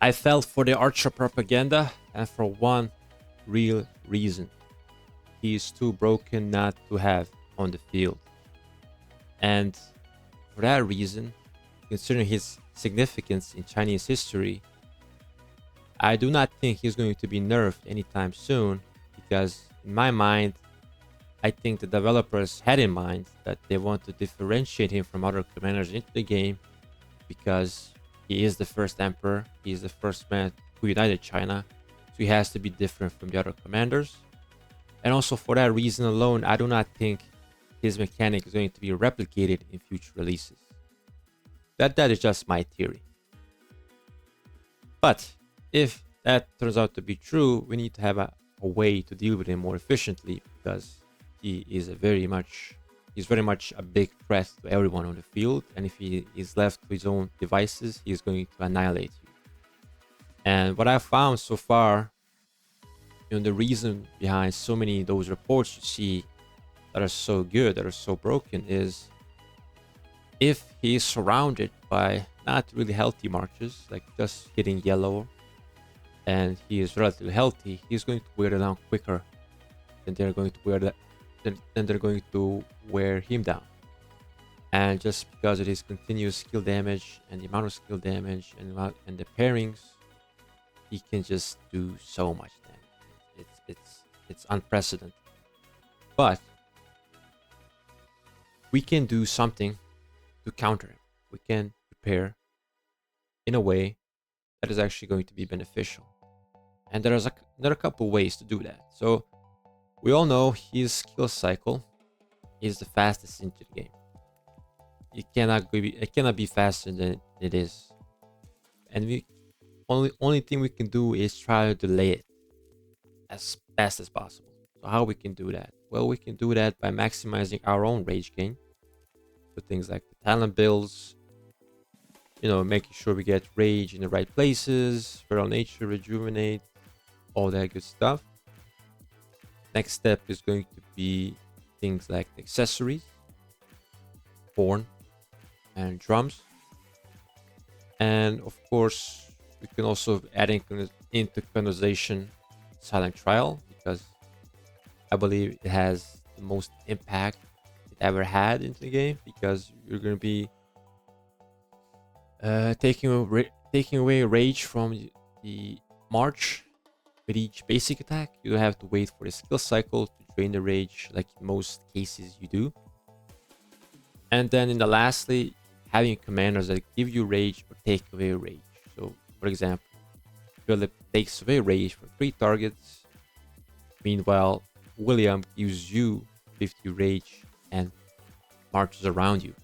I fell for the Archer propaganda, and for one real reason. He is too broken not to have on the field. And for that reason, considering his significance in Chinese history, I do not think he's going to be nerfed anytime soon because, in my mind, I think the developers had in mind that they want to differentiate him from other commanders into the game because he is the first emperor, he is the first man who united China, so he has to be different from the other commanders. And also for that reason alone, I do not think his mechanic is going to be replicated in future releases. That is just my theory. But if that turns out to be true, we need to have a way to deal with him more efficiently because he is he's very much a big threat to everyone on the field. And if he is left to his own devices, he's going to annihilate you. And what I've found so far, the reason behind so many of those reports you see that are so good, that are so broken, is if he is surrounded by not really healthy marches, like just hitting yellow, and he is relatively healthy, he's going to wear it down quicker than they're going to wear him down. And just because of his continuous skill damage and the amount of skill damage and the pairings, he can just do so much damage. It's unprecedented. But we can do something to counter him. We can prepare in a way that is actually going to be beneficial. And there are a couple ways to do that. So we all know his skill cycle is the fastest into the game. It cannot be faster than it is. And we only thing we can do is try to delay it as fast as possible. So how we can do that? Well, we can do that by maximizing our own rage gain. So things like the talent builds, making sure we get rage in the right places, feral nature, rejuvenate, all that good stuff. Next step is going to be things like accessories, horn, and drums. And of course, we can also add into conversation silent trial because I believe it has the most impact it ever had into the game because you're going to be taking away rage from the march with each basic attack. You don't have to wait for the skill cycle to drain the rage like in most cases you do. And then in the lastly, having commanders that give you rage or take away rage. So for example, Philip takes away rage from 3 targets. Meanwhile, William gives you 50 rage and marches around you.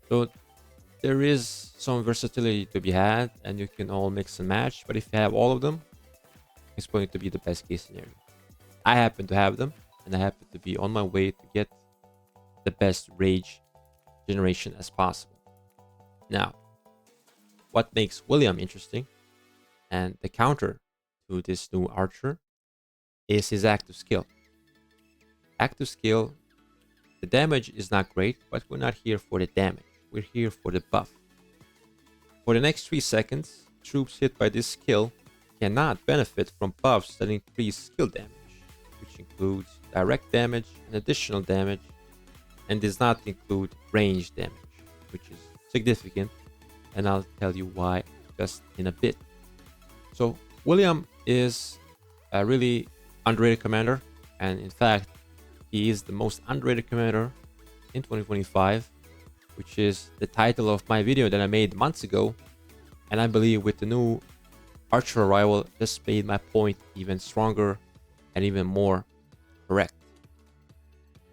So there is some versatility to be had and you can all mix and match. But if you have all of them, it's going to be the best case scenario. I happen to have them and I happen to be on my way to get the best rage generation as possible. Now, what makes William interesting and the counter to this new archer is his active skill. Active skill, the damage is not great, but we're not here for the damage. We're here for the buff. For the next 3 seconds, troops hit by this skill cannot benefit from buffs that increase skill damage, which includes direct damage and additional damage, and does not include range damage, which is significant, and I'll tell you why just in a bit. So William is a really underrated commander, and in fact, he is the most underrated commander in 2025, which is the title of my video that I made months ago. And I believe with the new archer arrival, this made my point even stronger and even more correct.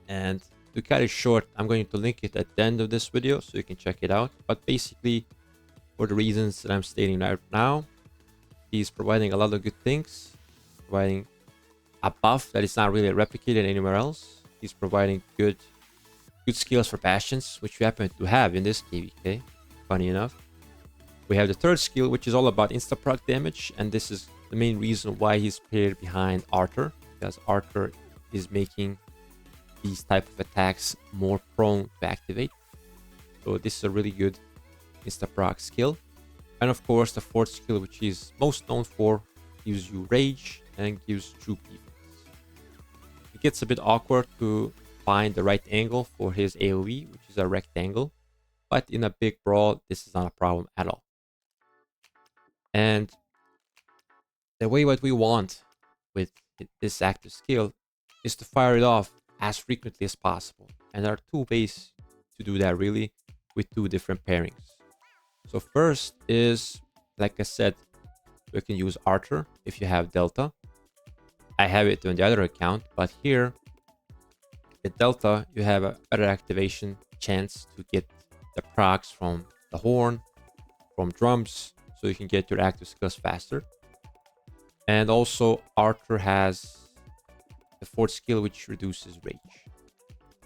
And to cut it short, I'm going to link it at the end of this video so you can check it out. But basically, for the reasons that I'm stating right now, he's providing a lot of good things, providing a buff that is not really replicated anywhere else. He's providing good skills for bastions, which we happen to have in this KVK, funny enough. We have the third skill, which is all about insta-proc damage, and this is the main reason why he's paired behind Arthur, because Arthur is making these type of attacks more prone to activate. So this is a really good insta-proc skill. And of course, the fourth skill, which is most known for, gives you rage and gives troop defense. It gets a bit awkward to find the right angle for his AoE, which is a rectangle. But in a big brawl, this is not a problem at all. And the way what we want with this active skill is to fire it off as frequently as possible. And there are two ways to do that really, with two different pairings. So first is, like I said, we can use Archer if you have Delta. I have it on the other account, but here with Delta, you have a better activation chance to get the procs from the horn, from drums, so you can get your active skills faster. And also Archer has the fourth skill, which reduces rage.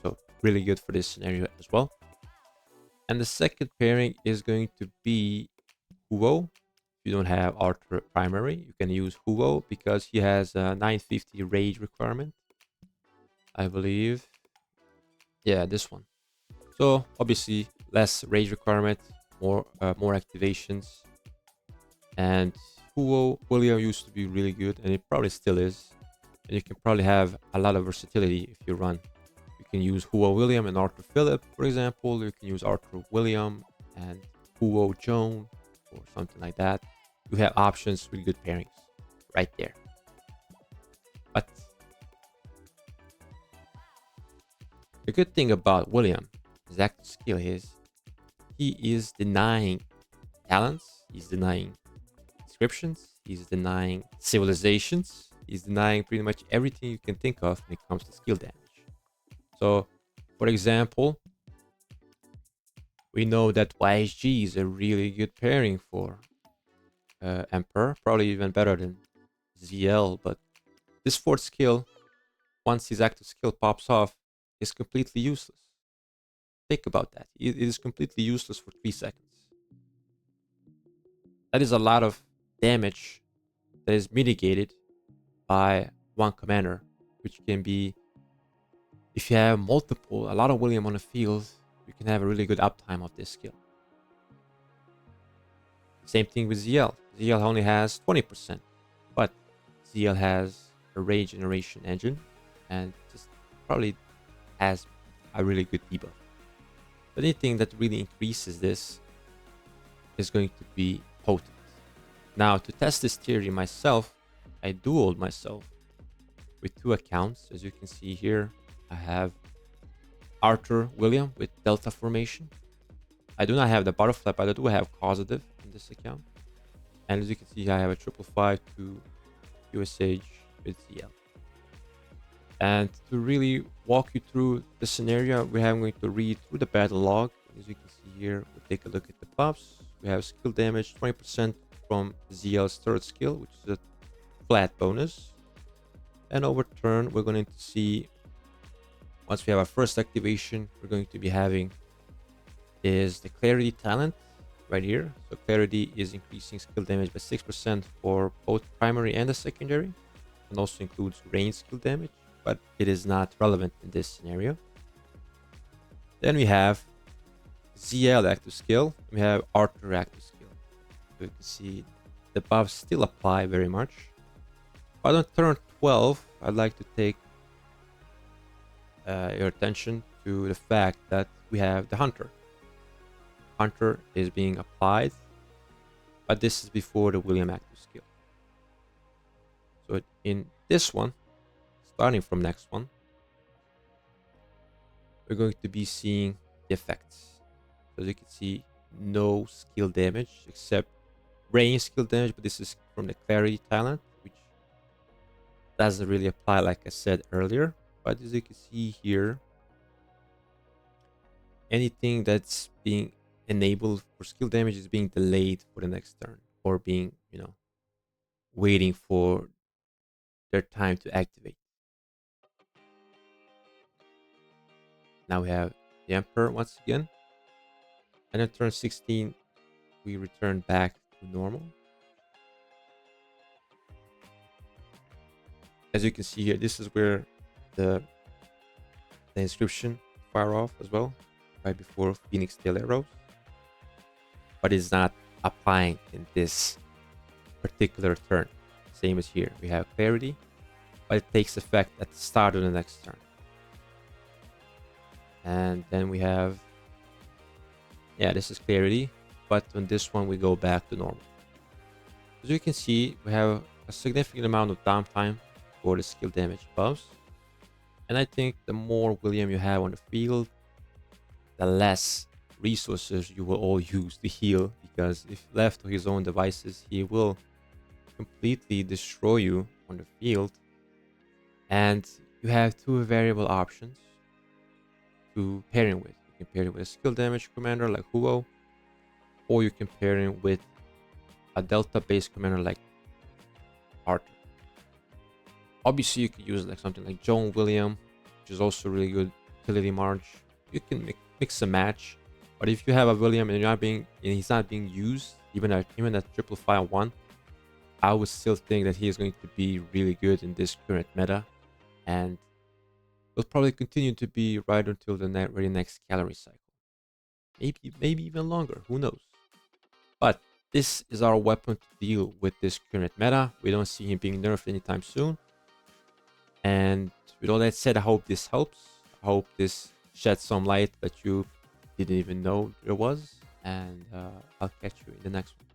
So really good for this scenario as well. And the second pairing is going to be Huo. If you don't have Archer primary, you can use Huo because he has a 950 rage requirement, I believe. Yeah, this one. So obviously less rage requirement, more activations. And Huo William used to be really good, and it probably still is. And you can probably have a lot of versatility if you run. You can use Huo William and Arthur Phillip, for example. You can use Arthur William and Huo Joan or something like that. You have options with good pairings right there. But the good thing about William, his active skill is he is denying talents, he's denying descriptions, he's denying civilizations, he's denying pretty much everything you can think of when it comes to skill damage. So, for example, we know that YSG is a really good pairing for Emperor, probably even better than ZL, but this fourth skill, once his active skill pops off, is completely useless. Think about that. It is completely useless for 3 seconds. That is a lot of damage that is mitigated by one commander, which can be, if you have multiple, a lot of William on the field, you can have a really good uptime of this skill. Same thing with ZL. ZL only has 20%, but ZL has a rage generation engine and just probably has a really good debuff. But anything that really increases this is going to be potent. Now, to test this theory myself, I dueled myself with 2 accounts. As you can see here, I have Arthur William with Delta formation. I do not have the butterfly, but I do have causative in this account. And as you can see, I have a 555 to QSH with ZL. And to really walk you through the scenario, we are going to read through the battle log. As you can see here, we'll take a look at the buffs. We have skill damage 20% from ZL's third skill, which is a flat bonus. And over turn, we're going to see, once we have our first activation, we're going to be having is the Clarity talent right here. So Clarity is increasing skill damage by 6% for both primary and the secondary, and also includes range skill damage, but it is not relevant in this scenario. Then we have ZL active skill, we have Arthur active skill. So you can see the buffs still apply very much. But on turn 12, I'd like to take your attention to the fact that we have the Hunter. Hunter is being applied, but this is before the William active skill. So in this one, starting from next one, we're going to be seeing the effects. So as you can see, no skill damage except range skill damage, but this is from the Clarity talent, which doesn't really apply like I said earlier. But as you can see here, anything that's being enabled for skill damage is being delayed for the next turn, or being, waiting for their time to activate. Now we have the Emperor once again. And at turn 16, we return back to normal. As you can see here, this is where the inscription fire off as well, right before Phoenix Tail arrows. But it's not applying in this particular turn. Same as here. We have clarity, but it takes effect at the start of the next turn. And then we have, yeah, this is clarity, but on this one we go back to normal. As you can see, we have a significant amount of downtime for the skill damage buffs. And I think the more William you have on the field, the less resources you will all use to heal, because if left to his own devices, he will completely destroy you on the field. And you have two variable options to pair him with. You can pair it with a skill damage commander like Hugo, or you can pair him with a delta based commander like Arthur. Obviously, you could use like something like Joan William, which is also really good utility march. You can mix and match, but if you have a William and he's not being used, even at 551, I would still think that he is going to be really good in this current meta, and will probably continue to be right until the very next calorie cycle. Maybe even longer. Who knows? But this is our weapon to deal with this current meta. We don't see him being nerfed anytime soon. And with all that said, I hope this helps. I hope this sheds some light that you didn't even know there was. And I'll catch you in the next one.